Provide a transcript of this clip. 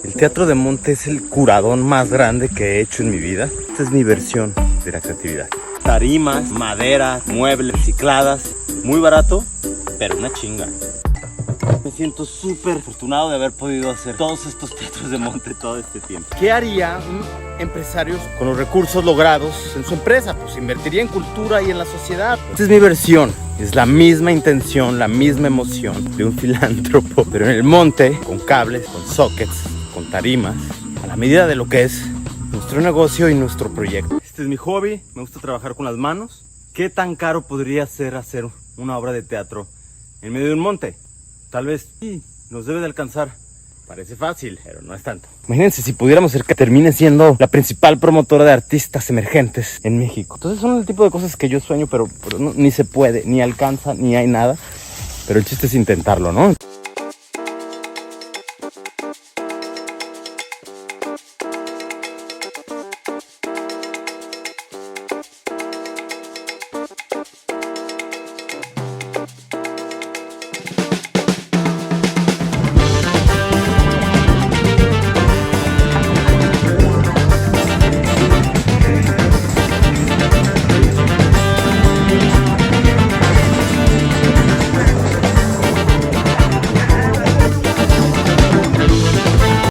El Teatro de Monte es el curadón más grande que he hecho en mi vida. Esta es mi versión de la creatividad. Tarimas, madera, muebles, recicladas. Muy barato, pero una chinga. Me siento súper afortunado de haber podido hacer todos estos teatros de Monte todo este tiempo. ¿Qué haría un empresario con los recursos logrados en su empresa? Pues invertiría en cultura y en la sociedad. Esta es mi versión. Es la misma intención, la misma emoción de un filántropo, pero en el monte, con cables, con sockets, con tarimas, a la medida de lo que es nuestro negocio y nuestro proyecto. Este es mi hobby, me gusta trabajar con las manos. ¿Qué tan caro podría ser hacer una obra de teatro en medio de un monte? Tal vez sí, nos debe de alcanzar. Parece fácil, pero no es tanto. Imagínense si pudiéramos ser que termine siendo la principal promotora de artistas emergentes en México. Entonces son el tipo de cosas que yo sueño, pero no, ni se puede, ni alcanza, ni hay nada. Pero el chiste es intentarlo, ¿no?